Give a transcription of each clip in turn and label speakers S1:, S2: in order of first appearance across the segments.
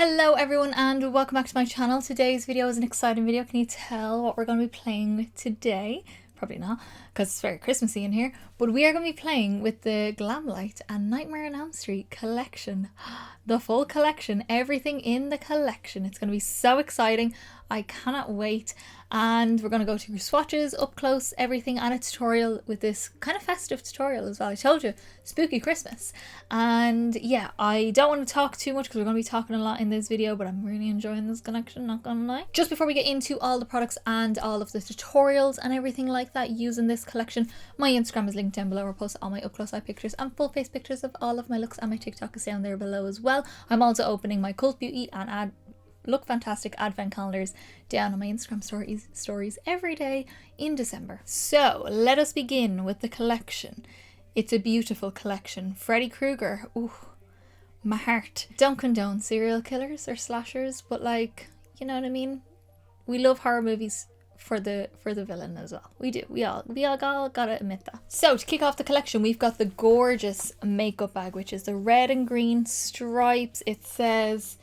S1: Hello everyone and welcome back to my channel. Today's video is an exciting video. Can you tell what we're going to be playing with today? Probably not, because it's very Christmassy in here. But we are going to be playing with the Glamlite and Nightmare on Elm Street collection. The full collection, everything in the collection. It's going to be so exciting. I cannot wait. And we're going to go through swatches, up close, everything, and a tutorial with this kind of festive tutorial as well. I told you, spooky Christmas. And yeah, I don't want to talk too much because we're going to be talking a lot in this video, but I'm really enjoying this collection, not gonna lie. Just before we get into all the products and all of the tutorials and everything like that using this collection, my Instagram is linked down below. I'll post all my up close eye pictures and full face pictures of all of my looks, and my TikTok is down there below as well. I'm also opening my Cult Beauty and Look Fantastic advent calendars down on my Instagram stories every day in December. So let us begin with the collection. It's a beautiful collection. Freddy Krueger, ooh, my heart. Don't condone serial killers or slashers, but like, you know what I mean? We love horror movies for the villain as well. We do. We all gotta admit that. So to kick off the collection, we've got the gorgeous makeup bag, which is the red and green stripes. It says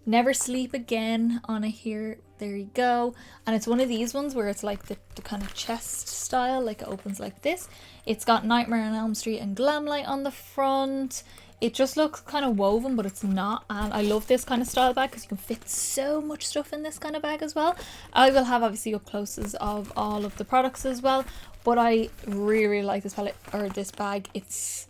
S1: "Never Sleep Again" on it here. There you go. And it's one of these ones where it's like the kind of chest style, like it opens like this. It's got Nightmare on Elm Street and Glamlite on the front. It just looks kind of woven, but it's not. And I love this kind of style bag because you can fit so much stuff in this kind of bag as well. I will have obviously up closes of all of the products as well, but I really like this palette or this bag. It's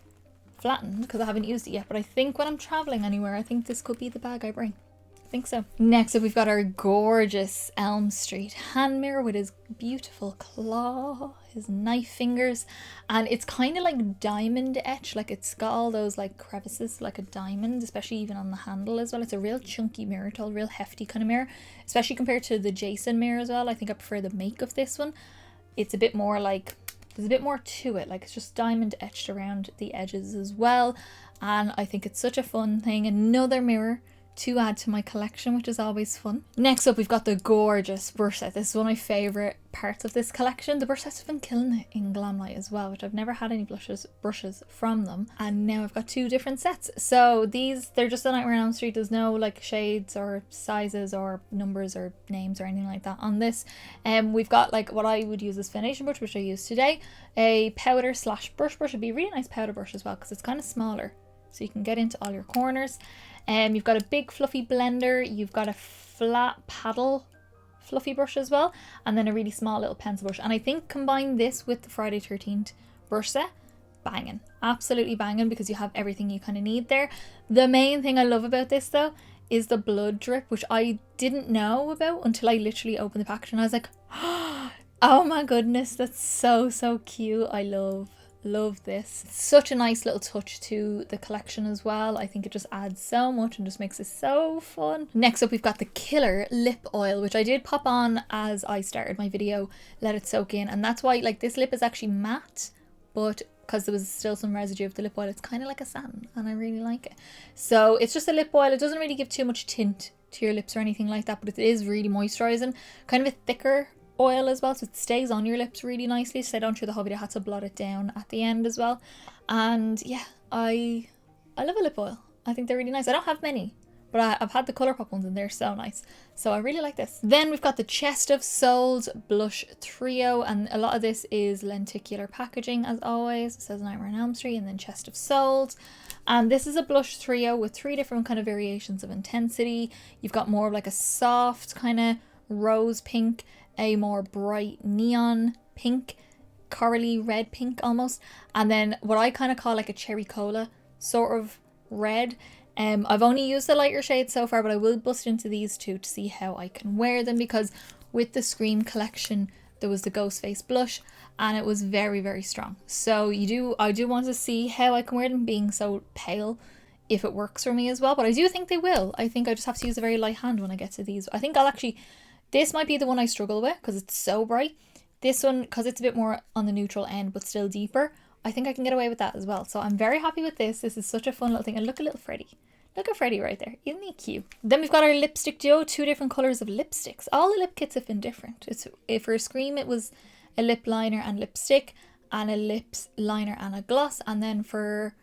S1: flattened because I haven't used it yet, but I think when I'm traveling anywhere, I think this could be the bag I bring. I think so. Next up, we've got our gorgeous Elm Street hand mirror with his beautiful claw, his knife fingers, and it's kind of like diamond etched, like it's got all those like crevices like a diamond, especially even on the handle as well. It's a real chunky mirror, a real hefty kind of mirror, especially compared to the Jason mirror as well. I think I prefer the make of this one. It's a bit more like, there's a bit more to it, like it's just diamond etched around the edges as well, and I think it's such a fun thing. Another mirror to add to my collection, which is always fun. Next up, we've got the gorgeous brush set. This is one of my favourite parts of this collection. The brush sets have been killing it in Glamlite as well, which I've never had any brushes from them. And now I've got two different sets. So these, they're just the Nightmare on Elm Street. There's no like shades or sizes or numbers or names or anything like that on this. We've got like what I would use as foundation brush, which I use today. A powder / brush would be a really nice powder brush as well because it's kind of smaller, so you can get into all your corners. You've got a big fluffy blender, you've got a flat paddle fluffy brush as well, and then a really small little pencil brush. And I think combine this with the Friday 13th brush set, banging, absolutely banging, because you have everything you kind of need there. The main thing I love about this though is the blood drip, which I didn't know about until I literally opened the package and I was like, oh my goodness, that's so cute. I love this. It's such a nice little touch to the collection as well. I think it just adds so much and just makes it so fun. Next up, we've got the Killer Lip Oil, which I did pop on as I started my video, let it soak in, and that's why like this lip is actually matte, but because there was still some residue of the lip oil, it's kind of like a satin and I really like it. So it's just a lip oil. It doesn't really give too much tint to your lips or anything like that, but it is really moisturizing, kind of a thicker oil as well, so it stays on your lips really nicely. Stayed on through the whole video. I had to blot it down at the end as well. And yeah, I love a lip oil. I think they're really nice. I don't have many, but I've had the Colourpop ones and they're so nice, so I really like this. Then we've got the Chest of Souls blush trio, and a lot of this is lenticular packaging as always. It says Nightmare on Elm Street and then Chest of Souls. And this is a blush trio with 3 different kind of variations of intensity. You've got more of like a soft kind of rose pink, a more bright neon pink, corally red pink almost, and then what I kind of call like a cherry cola sort of red. I've only used the lighter shades so far, but I will bust into these two to see how I can wear them, because with the Scream collection there was the Ghostface blush and it was very strong. So I do want to see how I can wear them being so pale, if it works for me as well, but I do think they will. I think I just have to use a very light hand when I get to these. I think I'll actually, this might be the one I struggle with because it's so bright. This one, because it's a bit more on the neutral end but still deeper, I think I can get away with that as well. So I'm very happy with this. This is such a fun little thing. And look at little Freddy. Look at Freddy right there. Isn't he cute? Then we've got our lipstick duo, 2 different colours of lipsticks. All the lip kits have been different. For Scream it was a lip liner and lipstick, and a lips liner and a gloss. And then for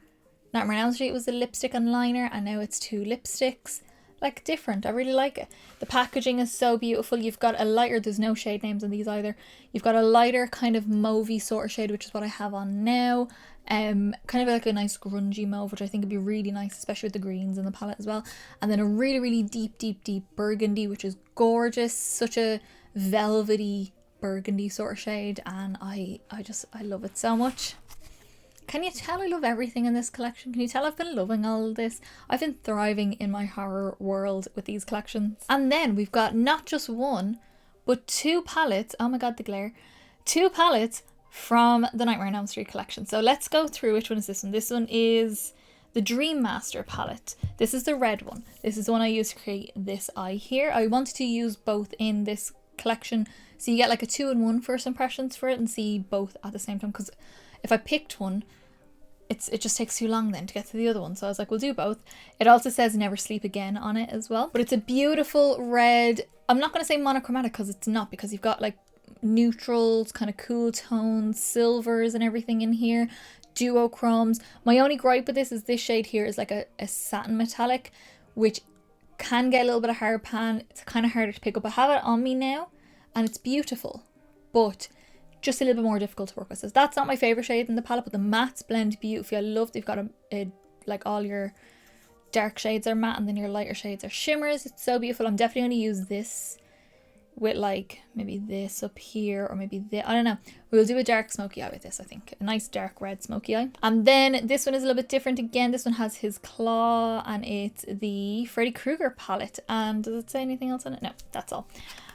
S1: Nightmare on Elm Street it was a lipstick and liner, and now it's 2 lipsticks. like different. I really like it. The packaging is so beautiful. You've got a lighter, there's no shade names on these either. You've got a lighter kind of mauvey sort of shade, which is what I have on now. Kind of like a nice grungy mauve, which I think would be really nice, especially with the greens in the palette as well. And then a really, really deep burgundy, which is gorgeous. Such a velvety burgundy sort of shade, and I love it so much. Can you tell I love everything in this collection? Can you tell I've been loving all of this? I've been thriving in my horror world with these collections. And then we've got not just one, but two palettes. Oh my god, the glare. Two palettes from the Nightmare on Elm Street collection. So let's go through which one is this one. This one is the Dream Master palette. This is the red one. This is the one I used to create this eye here. I wanted to use both in this collection so you get like a 2-in-1 first impressions for it and see both at the same time, because if I picked one, it just takes too long then to get to the other one. So I was like, we'll do both. It also says Never Sleep Again on it as well. But it's a beautiful red. I'm not going to say monochromatic because it's not, because you've got like neutrals, kind of cool tones, silvers and everything in here. Duochromes. My only gripe with this is this shade here is like a satin metallic, which can get a little bit of hard pan. It's kind of harder to pick up. I have it on me now and it's beautiful, but just a little bit more difficult to work with. So that's not my favorite shade in the palette, but the mattes blend beautifully. I love they've got a like all your dark shades are matte and then your lighter shades are shimmers. It's so beautiful. I'm definitely going to use this with like maybe this up here or maybe this. I don't know. We'll do a dark smoky eye with this, I think. A nice dark red smoky eye. And then this one is a little bit different again. This one has his claw and it's the Freddy Krueger palette. And does it say anything else on it? No, that's all.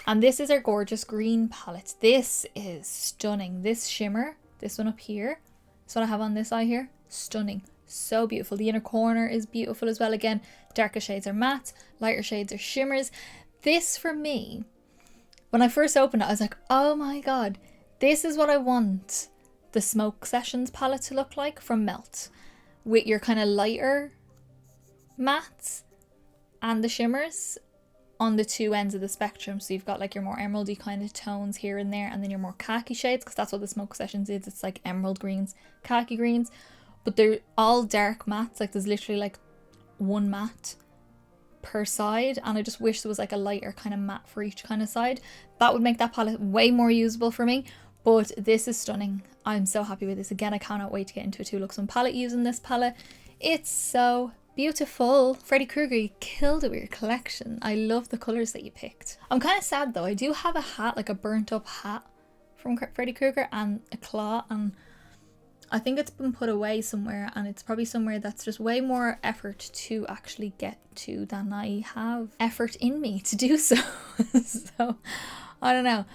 S1: And this is our gorgeous green palette. This is stunning. This shimmer, this one up here, this one I have on this eye here, stunning. So beautiful. The inner corner is beautiful as well. Again, darker shades are matte, lighter shades are shimmers. This for me, when I first opened it, I was like, oh my god, this is what I want the Smoke Sessions palette to look like from Melt. With your kind of lighter mattes and the shimmers on the two ends of the spectrum. So you've got like your more emeraldy kind of tones here and there, and then your more khaki shades, because that's what the Smoke Sessions is. It's like emerald greens, khaki greens, but they're all dark mattes. Like there's literally like one matte per side, and I just wish there was like a lighter kind of matte for each kind of side. That would make that palette way more usable for me, but this is stunning. I'm so happy with this. Again, I cannot wait to get into a 2Luxon palette using this palette. It's so beautiful. Freddy Krueger, you killed it with your collection. I love the colours that you picked. I'm kind of sad though. I do have a hat, like a burnt up hat from Freddy Krueger and a claw, and I think it's been put away somewhere, and it's probably somewhere that's just way more effort to actually get to than I have effort in me to do so. So I don't know.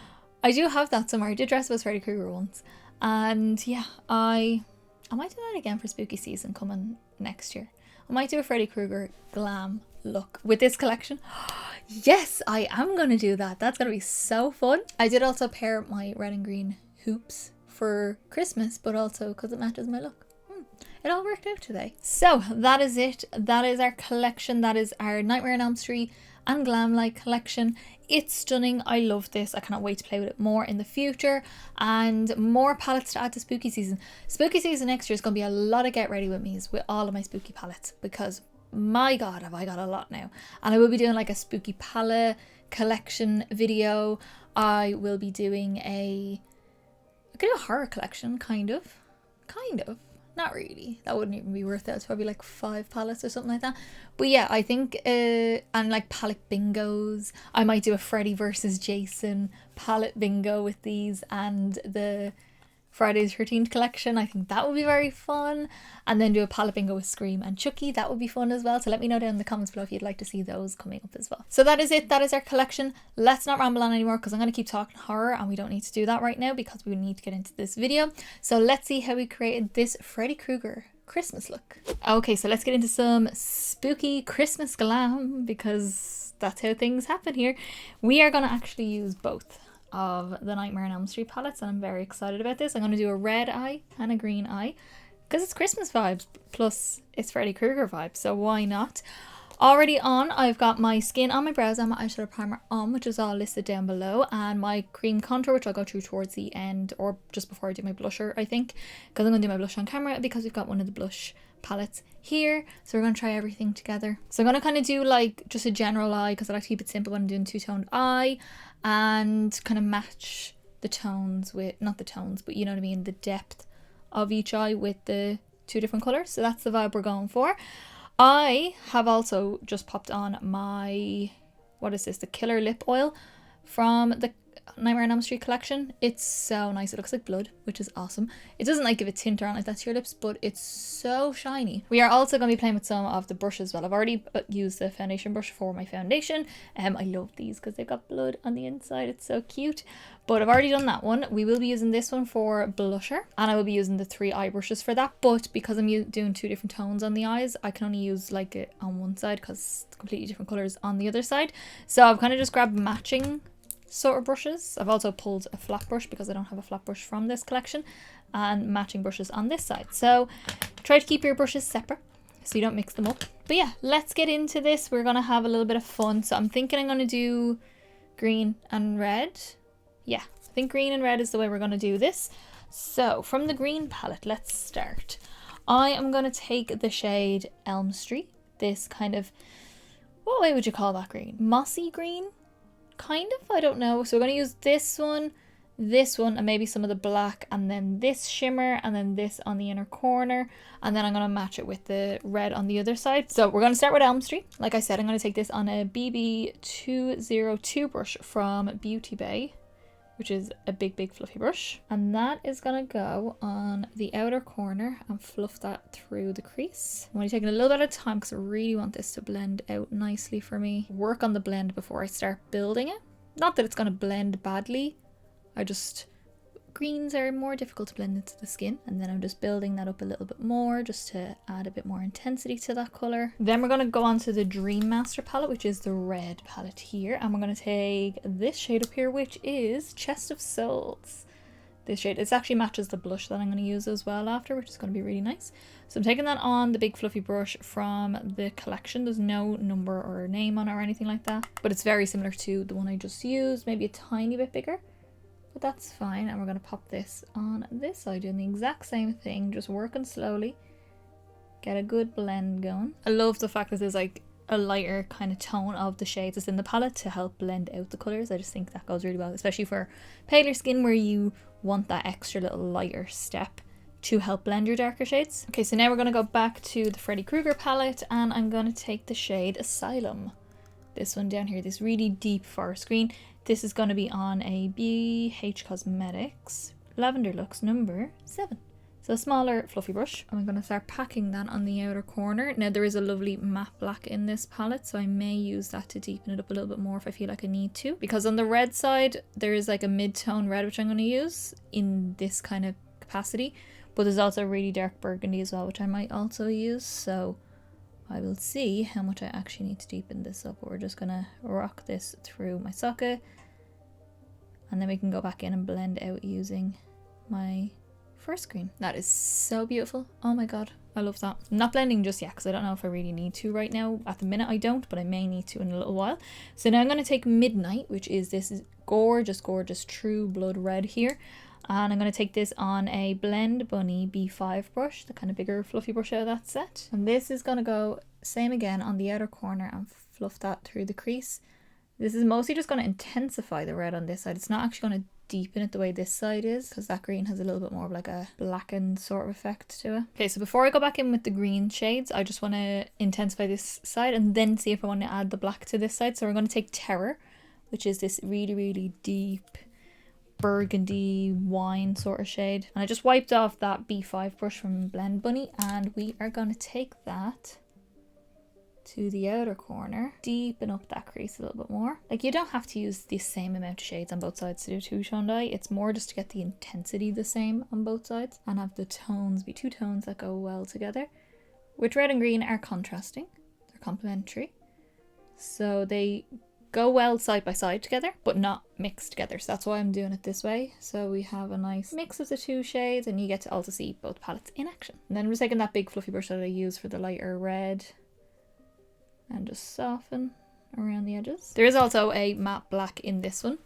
S1: I do have that somewhere. I did dress up as Freddy Krueger once, and yeah, I might do that again for spooky season coming next year. I might do a Freddy Krueger glam look with this collection. Yes, I am going to do that. That's going to be so fun. I did also pair my red and green hoops for Christmas, but also because it matches my look. It all worked out today. So that is it. That is our collection. That is our Nightmare on Elm Street and Glamlite collection. It's stunning. I love this. I cannot wait to play with it more in the future, and more palettes to add to spooky season. Spooky season next year is going to be a lot of get ready with me's with all of my spooky palettes, because my god have I got a lot now. And I will be doing like a spooky palette collection video. I will be doing I could do a horror collection, kind of. Not really. That wouldn't even be worth it. It's probably like 5 palettes or something like that. But yeah, I think, and like palette bingos. I might do a Freddy versus Jason palette bingo with these and the Friday's 13th collection. I think that would be very fun. And then do a palette bingo with Scream and Chucky. That would be fun as well. So let me know down in the comments below if you'd like to see those coming up as well. So that is it. That is our collection. Let's not ramble on anymore, because I'm going to keep talking horror, and we don't need to do that right now because we need to get into this video. So let's see how we created this Freddy Krueger Christmas look. Okay, so let's get into some spooky Christmas glam, because that's how things happen here. We are going to actually use both of the Nightmare on Elm Street palettes, and I'm very excited about this. I'm going to do a red eye and a green eye because it's Christmas vibes, plus it's Freddy Krueger vibes, so why not? Already on, I've got my skin on my brows and my eyeshadow primer on, which is all listed down below, and my cream contour, which I'll go through towards the end or just before I do my blusher, I think, because I'm going to do my blush on camera because we've got one of the blush palettes here. So we're going to try everything together. So I'm going to kind of do like just a general eye because I like to keep it simple when I'm doing two-toned eye, and kind of match the tones with, not the tones, but you know what I mean, the depth of each eye with the two different colours. So that's the vibe we're going for. I have also just popped on my, what is this, the Killer Lip Oil from the Nightmare on Elm Street collection. It's so nice. It looks like blood, which is awesome. It doesn't like give a tint or anything like that to your lips, but it's so shiny. We are also going to be playing with some of the brushes as well. I've already used the foundation brush for my foundation. I love these because they've got blood on the inside. It's so cute. But I've already done that one. We will be using this one for blusher, and I will be using the 3 eye brushes for that. But because I'm doing 2 different tones on the eyes, I can only use like it on one side because it's completely different colours on the other side. So I've kind of just grabbed matching sort of brushes. I've also pulled a flat brush because I don't have a flat brush from this collection, and matching brushes on this side. So try to keep your brushes separate so you don't mix them up. But yeah, let's get into this. We're gonna have a little bit of fun. So I'm thinking I'm gonna do green and red. Yeah, I think green and red is the way we're gonna do this. So from the green palette, let's start. I am gonna take the shade Elm Street. This kind of, what way would you call that green? Mossy green? Kind of, I don't know. So we're going to use this one, and maybe some of the black, and then this shimmer, and then this on the inner corner, and then I'm going to match it with the red on the other side. So we're going to start with Elm Street. Like I said, I'm going to take this on a BB202 brush from Beauty Bay, which is a big fluffy brush, and that is going to go on the outer corner and fluff that through the crease. I'm only taking a little bit of time because I really want this to blend out nicely for me. Work on the blend before I start building it. Not that it's going to blend badly, greens are more difficult to blend into the skin, and then I'm just building that up a little bit more just to add a bit more intensity to that colour. Then we're going to go on to the Dream Master palette, which is the red palette here, and we're going to take this shade up here, which is Chest of Souls. This shade, it actually matches the blush that I'm going to use as well after, which is going to be really nice. So I'm taking that on the big fluffy brush from the collection. There's no number or name on it or anything like that, but it's very similar to the one I just used, maybe a tiny bit bigger. But that's fine, and we're going to pop this on this side, doing the exact same thing, just working slowly, get a good blend going. I love the fact that there's like a lighter kind of tone of the shades that's in the palette to help blend out the colours. I just think that goes really well, especially for paler skin where you want that extra little lighter step to help blend your darker shades. Okay, so now we're going to go back to the Freddy Krueger palette, and I'm going to take the shade Asylum. This one down here, this really deep forest green. This is going to be on a BH Cosmetics Lavender Luxe number 7. So a smaller fluffy brush. I'm going to start packing that on the outer corner. Now there is a lovely matte black in this palette, so I may use that to deepen it up a little bit more if I feel like I need to. Because on the red side, there is like a mid-tone red, which I'm going to use in this kind of capacity. But there's also a really dark burgundy as well, which I might also use. So I will see how much I actually need to deepen this up. We're just gonna rock this through my socket, and then we can go back in and blend out using my first green. That is so beautiful. Oh my god, I love that. I'm not blending just yet because I don't know if I really need to right now. At the minute I don't, but I may need to in a little while. So now I'm going to take Midnight, which is this gorgeous True Blood red here. And I'm going to take this on a Blend Bunny B5 brush, the kind of bigger fluffy brush out of that set. And this is going to go same again on the outer corner and fluff that through the crease. This is mostly just going to intensify the red on this side. It's not actually going to deepen it the way this side is, because that green has a little bit more of like a blackened sort of effect to it. Okay, so before I go back in with the green shades, I just want to intensify this side and then see if I want to add the black to this side. So we're going to take Terror, which is this really deep burgundy wine sort of shade, and I just wiped off that B5 brush from Blend Bunny, and we are going to take that to the outer corner, deepen up that crease a little bit more. Like, you don't have to use the same amount of shades on both sides to do two-toned eye. It's more just to get the intensity the same on both sides and have the tones be two tones that go well together, which red and green are contrasting, they're complementary, so they go well side by side together, but not mixed together. So that's why I'm doing it this way. So we have a nice mix of the two shades, and you get to also see both palettes in action. And then we're taking that big fluffy brush that I use for the lighter red and just soften around the edges. There is also a matte black in this one,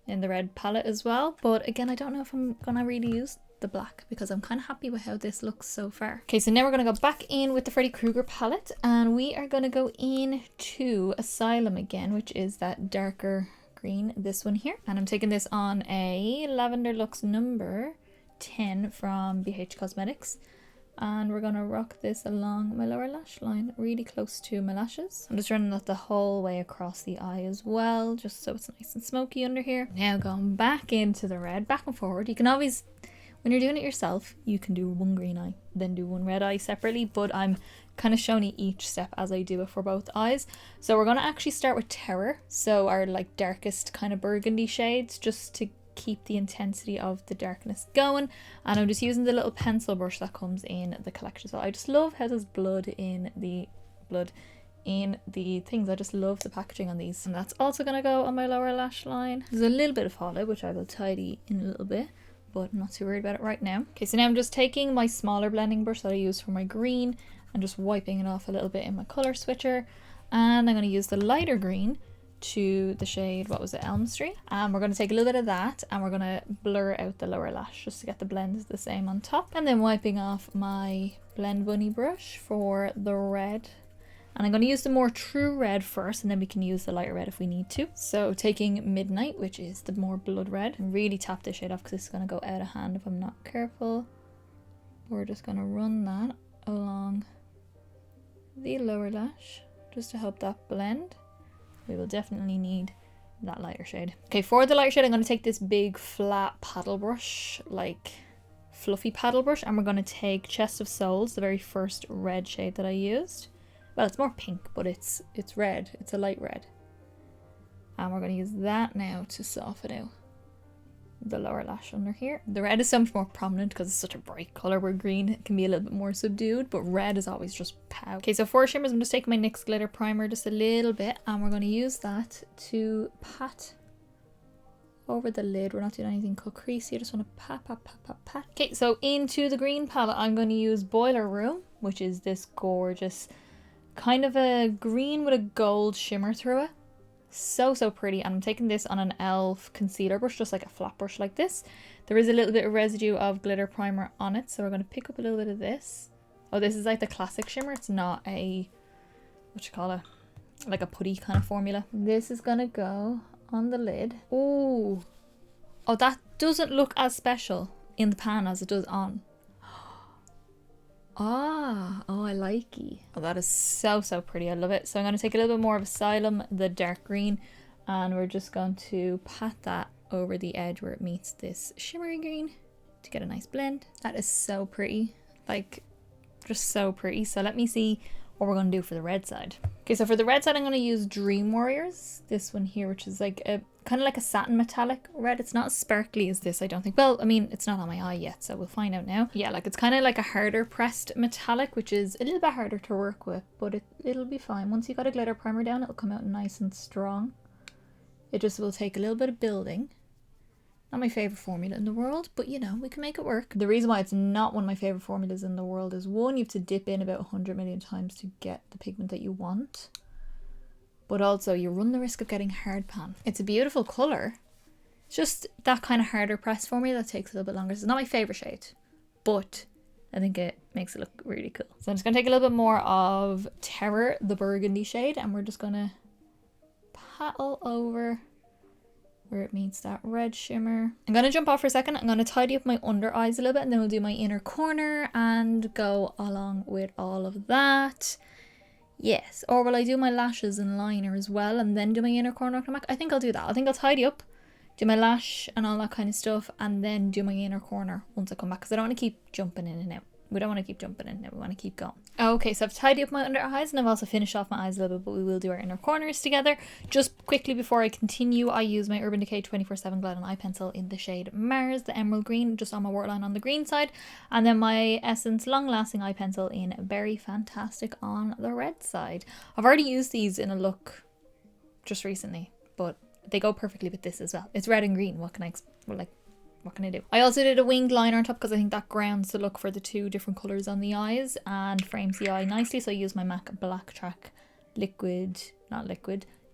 S1: in the red palette as well. But again, I don't know if I'm gonna really use the black because I'm kind of happy with how this looks so far. Okay, so now we're going to go back in with the Freddy Krueger palette, and we are going to go into Asylum again, which is that darker green, this one here. And I'm taking this on a Lavender Luxe number 10 from BH Cosmetics. And we're going to rock this along my lower lash line, really close to my lashes. I'm just running that the whole way across the eye as well, just so it's nice and smoky under here. Now going back into the red, back and forward. You can always, when you're doing it yourself, you can do one green eye, then do one red eye separately, but I'm kind of showing you each step as I do it for both eyes. So we're going to actually start with Terror, so our like darkest kind of burgundy shades, just to keep the intensity of the darkness going. And I'm just using the little pencil brush that comes in the collection. So I just love how there's blood in the things. I just love the packaging on these. And that's also going to go on my lower lash line. There's a little bit of Hollo, which I will tidy in a little bit, but I'm not too worried about it right now. Okay, so now I'm just taking my smaller blending brush that I use for my green and just wiping it off a little bit in my color switcher. And I'm going to use the lighter green to the shade, what was it, Elm Street, and we're going to take a little bit of that and we're going to blur out the lower lash just to get the blends the same on top, and then wiping off my Blend Bunny brush for the red. And I'm going to use the more true red first, and then we can use the lighter red if we need to. So taking Midnight, which is the more blood red, and really tap this shade off because it's going to go out of hand if I'm not careful. We're just going to run that along the lower lash just to help that blend. We will definitely need that lighter shade. Okay, for the lighter shade, I'm going to take this big flat paddle brush, like fluffy paddle brush, and we're going to take Chest of Souls, the very first red shade that I used. Well, it's more pink, but it's red. It's a light red. And we're going to use that now to soften out the lower lash under here. The red is so much more prominent because it's such a bright color, where green can be a little bit more subdued, but red is always just pow. Okay, so for shimmers, I'm just taking my NYX glitter primer just a little bit, and we're going to use that to pat over the lid. We're not doing anything cut creasy, I just want to pat, pat, pat, pat, pat. Okay, so into the green palette, I'm going to use Boiler Room, which is this gorgeous kind of a green with a gold shimmer through it. So pretty. And I'm taking this on an e.l.f. concealer brush, just like a flat brush like this. There is a little bit of residue of glitter primer on it, so we're going to pick up a little bit of this. Oh, this is like the classic shimmer. It's not a, what you call it, like a putty kind of formula. This is going to go on the lid. Oh, that doesn't look as special in the pan as it does on. Oh, I like it. Oh, that is so pretty. I love it. So I'm going to take a little bit more of Asylum, the dark green, and we're just going to pat that over the edge where it meets this shimmery green to get a nice blend. That is so pretty, like just so pretty. So let me see what we're going to do for the red side. Okay, so for the red side, I'm going to use Dream Warriors, this one here, which is like a kind of like a satin metallic red. It's not as sparkly as this, I don't think. Well, I mean, it's not on my eye yet, so we'll find out now. Yeah, like it's kind of like a harder pressed metallic, which is a little bit harder to work with, but it'll be fine. Once you got a glitter primer down, it'll come out nice and strong. It just will take a little bit of building. Not my favorite formula in the world, but you know, we can make it work. The reason why it's not one of my favorite formulas in the world is, one, you have to dip in about 100 million times to get the pigment that you want. But also you run the risk of getting hard pan. It's a beautiful colour. It's just that kind of harder press formula that takes a little bit longer. It's not my favourite shade, but I think it makes it look really cool. So I'm just going to take a little bit more of Terror, the burgundy shade, and we're just going to pat all over where it meets that red shimmer. I'm going to jump off for a second. I'm going to tidy up my under eyes a little bit, and then we'll do my inner corner and go along with all of that. Yes, or will I do my lashes and liner as well and then do my inner corner? Come back? I think I'll do that. I think I'll tidy up, do my lash and all that kind of stuff, and then do my inner corner once I come back, because I don't want to keep jumping in and out. We don't want to keep jumping in and out. We want to keep going. Okay, so I've tidied up my under eyes, and I've also finished off my eyes a little bit, but we will do our inner corners together. Just quickly before I continue, I use my Urban Decay 24/7 Glide Eye Pencil in the shade Mars, the emerald green, just on my waterline on the green side, and then my Essence Long Lasting Eye Pencil in Berry Fantastic on the red side. I've already used these in a look just recently, but they go perfectly with this as well. It's red and green. What can I what can I do? I also did a winged liner on top because I think that grounds the look for the two different colours on the eyes and frames the eye nicely. So I use my MAC Black Track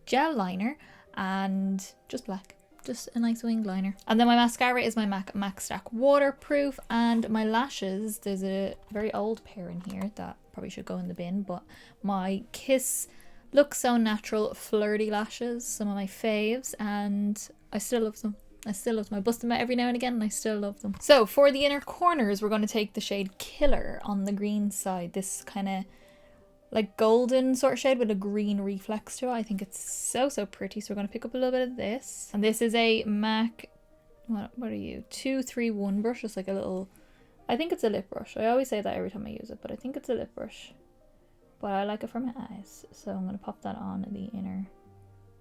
S1: gel liner and just black just a nice wing liner. And then my mascara is my MAC Max Stack Waterproof, and my lashes, there's a very old pair in here that probably should go in the bin, but my Kiss Look So Natural Flirty lashes, some of my faves, and I still love them. I still love them. I bust them out every now and again and I still love them. So for the inner corners, we're going to take the shade Killer on the green side. This kind of like golden sort of shade with a green reflex to it. I think it's so pretty. So we're going to pick up a little bit of this. And this is a MAC, what are you? 231 brush. Just like a little, I think it's a lip brush. I always say that every time I use it, but I think it's a lip brush. But I like it for my eyes. So I'm going to pop that on the inner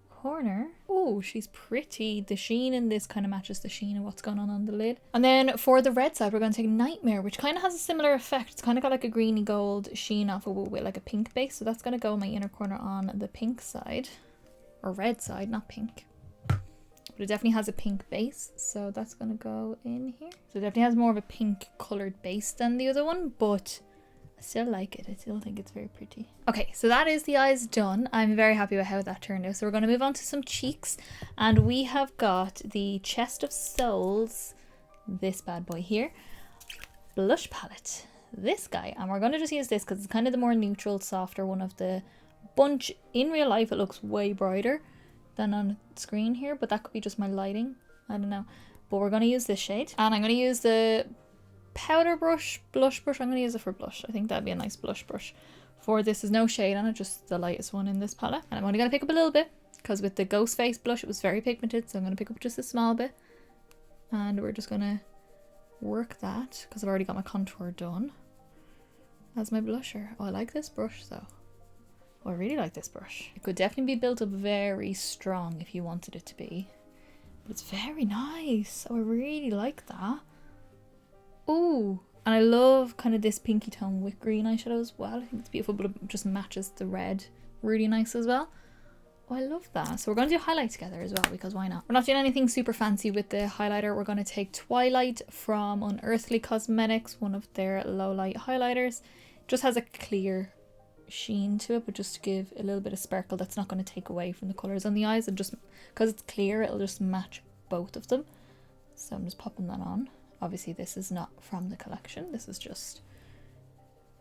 S1: corner. Oh, she's pretty. The sheen in this kind of matches the sheen of what's going on the lid. And then for the red side, we're going to take Nightmare, which kind of has a similar effect. It's kind of got like a greeny gold sheen off of it with like a pink base. So that's going to go in my inner corner on the pink side, or red side, not pink. But it definitely has a pink base, so that's going to go in here. So it definitely has more of a pink colored base than the other one, but I still like it. I still think it's very pretty. Okay, so that is the eyes done. I'm very happy with how that turned out. So we're going to move on to some cheeks. And we have got the Chest of Souls, this bad boy here, blush palette. This guy. And we're going to just use this because it's kind of the more neutral, softer one of the bunch. In real life, it looks way brighter than on screen here. But that could be just my lighting. I don't know. But we're going to use this shade. And I'm going to use the powder brush, blush brush. I'm going to use it for blush. I think that'd be a nice blush brush. For this is no shade on it, just the lightest one in this palette. And I'm only going to pick up a little bit because with the Ghost Face blush it was very pigmented, so I'm going to pick up just a small bit. And we're just going to work that because I've already got my contour done as my blusher. Oh, I like this brush though. Oh, I really like this brush. It could definitely be built up very strong if you wanted it to be. But it's very nice. Oh, I really like that. Ooh, and I love kind of this pinky tone with green eyeshadow as well. I think it's beautiful, but it just matches the red really nice as well. Oh, I love that. So we're going to do highlight together as well, because why not? We're not doing anything super fancy with the highlighter. We're going to take Twilight from Unearthly Cosmetics, one of their low light highlighters. It just has a clear sheen to it, but just to give a little bit of sparkle that's not going to take away from the colours on the eyes. And just because it's clear, it'll just match both of them. So I'm just popping that on. Obviously this is not from the collection, this is just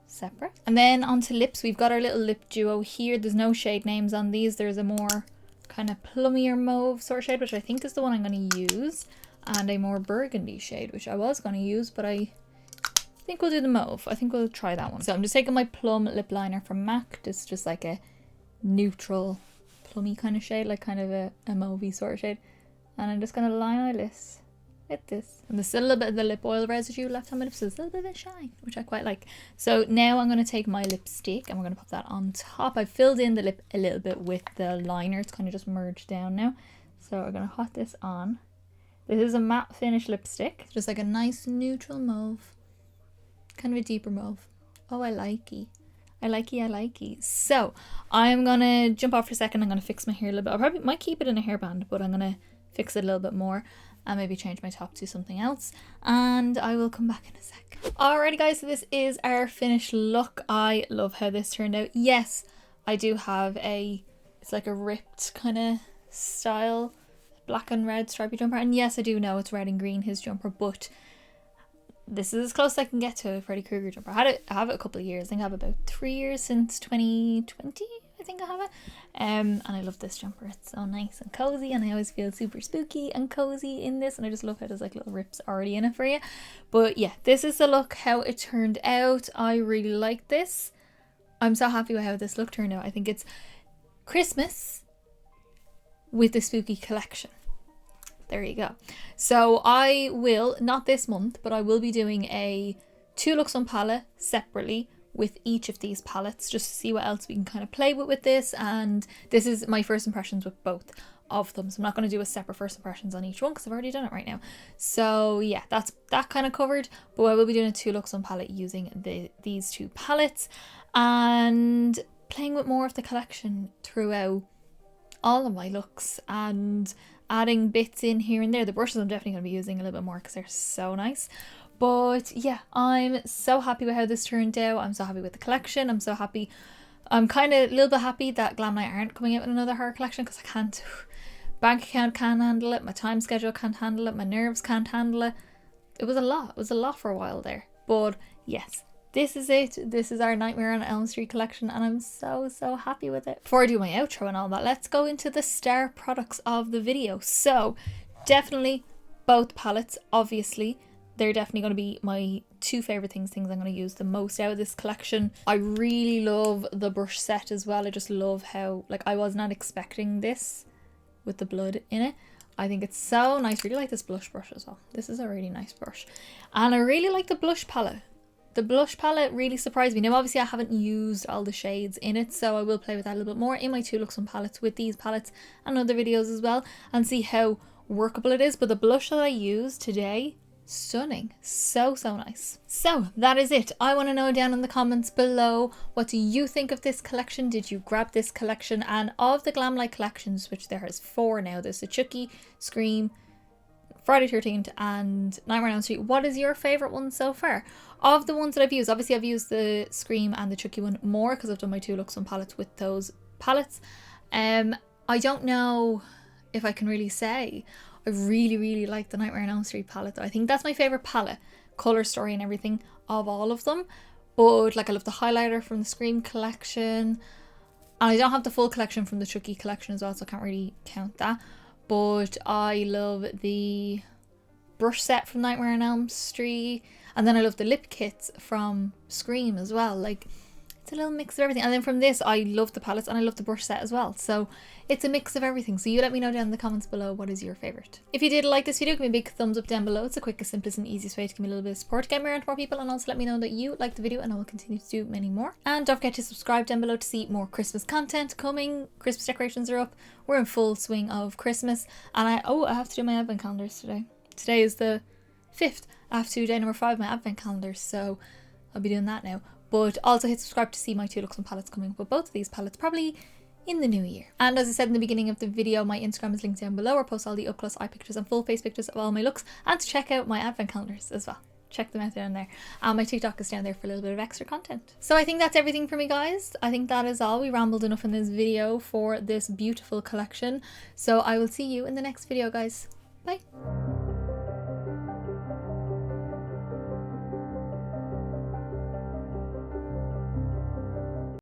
S1: separate. And then onto lips, we've got our little lip duo here. There's no shade names on these. There's a more kind of plummier mauve sort of shade, which I think is the one I'm going to use, and a more burgundy shade, which I was going to use, but I think we'll do the mauve. I think we'll try that one. So I'm just taking my plum lip liner from MAC. It's just like a neutral plummy kind of shade, like kind of a mauvey sort of shade, and I'm just going to line my lips with this. And there's still a little bit of the lip oil residue left on my lips, so there's a little bit of shine, which I quite like. So now I'm going to take my lipstick and we're going to put that on top. I've filled in the lip a little bit with the liner. It's kind of just merged down now. So we're going to hot this on. This is a matte finish lipstick. Just like a nice neutral mauve. Kind of a deeper mauve. Oh, I likey. I likey. So I'm going to jump off for a second. I'm going to fix my hair a little bit. I probably might keep it in a hairband, but I'm going to fix it a little bit more. And maybe change my top to something else, and I will come back in a sec. Alrighty guys, so this is our finished look. I love how this turned out. Yes, I do have it's like a ripped kind of style, black and red stripy jumper, and yes, I do know it's red and green, his jumper, but this is as close as I can get to a Freddy Krueger jumper. I have it a couple of years. I think I have about 3 years since 2020. I think I have it. And I love this jumper. It's so nice and cozy, and I always feel super spooky and cozy in this, and I just love how there's like little rips already in it for you. But yeah, this is the look, how it turned out. I really like this. I'm so happy with how this look turned out. I think it's Christmas with the spooky collection. There you go. So I will, not this month, but I will be doing a 2 looks on palette separately with each of these palettes, just to see what else we can kind of play with this. And this is my first impressions with both of them, so I'm not going to do a separate first impressions on each one because I've already done it right now. So yeah, that's that kind of covered, but I will be doing a 2 looks on palette using these 2 palettes and playing with more of the collection throughout all of my looks and adding bits in here and there. The brushes I'm definitely going to be using a little bit more because they're so nice. But yeah, I'm so happy with how this turned out. I'm so happy with the collection. I'm so happy. I'm kind of a little bit happy that Glamlite aren't coming out with another horror collection because I can't bank account can't handle it, my time schedule can't handle it, my nerves can't handle it. It was a lot. It was a lot for a while there. But yes, this is it. This is our Nightmare on Elm Street collection and I'm so happy with it. Before I do my outro and all that, let's go into the star products of the video. So definitely both palettes, obviously. They're definitely going to be my two favourite things I'm going to use the most out of this collection. I really love the brush set as well. I just love how, like, I was not expecting this with the blood in it. I think it's so nice. Really like this blush brush as well. This is a really nice brush. And I really like the blush palette. The blush palette really surprised me. Now obviously I haven't used all the shades in it, so I will play with that a little bit more in my 2 looks on palettes with these palettes and other videos as well, and see how workable it is. But the blush that I used today, stunning. So nice. So that is it. I want to know down in the comments below, what do you think of this collection? Did you grab this collection? And of the Glamlite collections, which there is 4 now, there's the Chucky, Scream, Friday 13th and Nightmare on Elm Street, what is your favourite one so far? Of the ones that I've used, obviously I've used the Scream and the Chucky one more because I've done my 2 looks on palettes with those palettes. I don't know if I can really say. I really like the Nightmare on Elm Street palette though. I think that's my favourite palette, colour story and everything, of all of them. But like, I love the highlighter from the Scream collection. And I don't have the full collection from the Chucky collection as well, so I can't really count that. But I love the brush set from Nightmare on Elm Street. And then I love the lip kits from Scream as well. Like, it's a little mix of everything. And then from this, I love the palettes and I love the brush set as well. So it's a mix of everything. So you let me know down in the comments below, what is your favourite. If you did like this video, give me a big thumbs up down below. It's the quickest, simplest and easiest way to give me a little bit of support to get me around to more people. And also let me know that you liked the video and I will continue to do many more. And don't forget to subscribe down below to see more Christmas content coming. Christmas decorations are up. We're in full swing of Christmas. And I have to do my advent calendars today. Today is the 5th. I have to do day number 5 of my advent calendar. So I'll be doing that now. But also hit subscribe to see my 2 looks on palettes coming up with both of these palettes probably in the new year. And as I said in the beginning of the video, my Instagram is linked down below, where I post all the up close eye pictures and full face pictures of all my looks, and to check out my advent calendars as well. Check them out down there. And my TikTok is down there for a little bit of extra content. So I think that's everything for me, guys. I think that is all. We rambled enough in this video for this beautiful collection. So I will see you in the next video, guys. Bye.